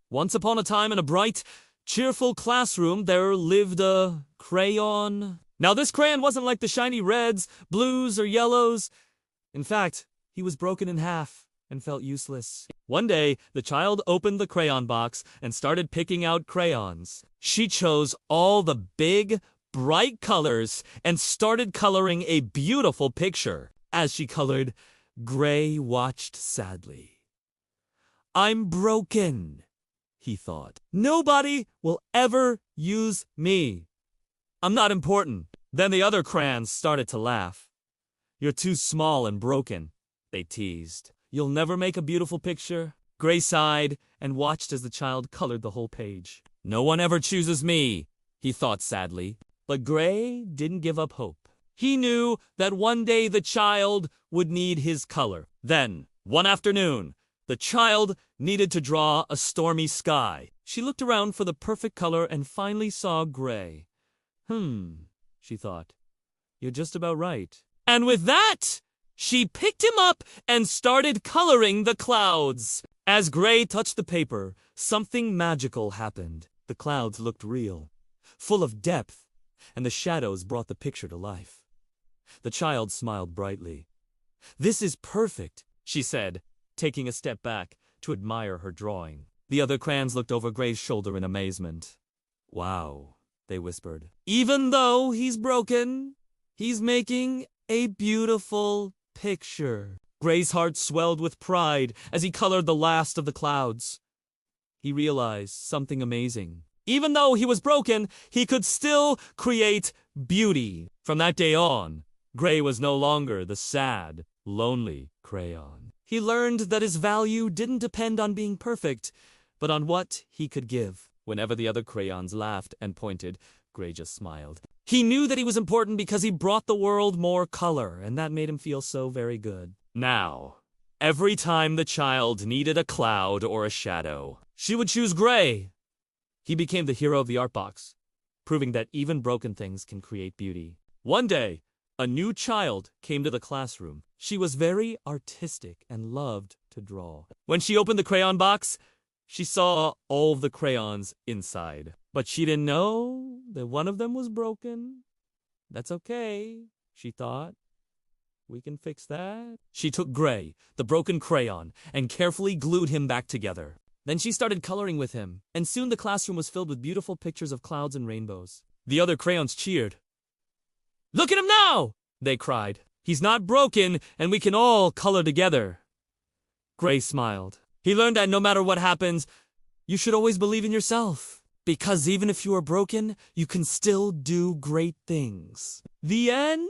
Once upon a time in a bright, cheerful classroom, there lived a crayon. Now this crayon wasn't like the shiny reds, blues, or yellows. In fact, he was broken in half and felt useless. One day, the child opened the crayon box and started picking out crayons. She chose all the big, bright colors and started coloring a beautiful picture. As she colored, Gray watched sadly. "I'm broken," he thought. "Nobody will ever use me. I'm not important." Then the other crayons started to laugh. "You're too small and broken," they teased. "You'll never make a beautiful picture." Gray sighed and watched as the child colored the whole page. "No one ever chooses me," he thought sadly. But Gray didn't give up hope. He knew that one day the child would need his color. Then, one afternoon, the child needed to draw a stormy sky. She looked around for the perfect color and finally saw Gray. She thought, "You're just about right." And with that, she picked him up and started coloring the clouds. As Gray touched the paper, something magical happened. The clouds looked real, full of depth, and the shadows brought the picture to life. The child smiled brightly. "This is perfect," she said, taking a step back to admire her drawing. The other crayons looked over Gray's shoulder in amazement. "Wow," they whispered. "Even though he's broken, he's making a beautiful picture." Gray's heart swelled with pride as he colored the last of the clouds. He realized something amazing. Even though he was broken, he could still create beauty. From that day on, Gray was no longer the sad, lonely crayon. He learned that his value didn't depend on being perfect, but on what he could give. Whenever the other crayons laughed and pointed, Gray just smiled. He knew that he was important because he brought the world more color, and that made him feel so very good. Now, every time the child needed a cloud or a shadow, she would choose Gray. He became the hero of the art box, proving that even broken things can create beauty. One day, a new child came to the classroom. She was very artistic and loved to draw. When she opened the crayon box, she saw all of the crayons inside. But she didn't know that one of them was broken. "That's okay," she thought. "We can fix that." She took Gray, the broken crayon, and carefully glued him back together. Then she started coloring with him, and soon the classroom was filled with beautiful pictures of clouds and rainbows. The other crayons cheered. "Look at him now!" they cried. "He's not broken, and we can all color together." Gray smiled. He learned that no matter what happens, you should always believe in yourself. Because even if you are broken, you can still do great things. The end?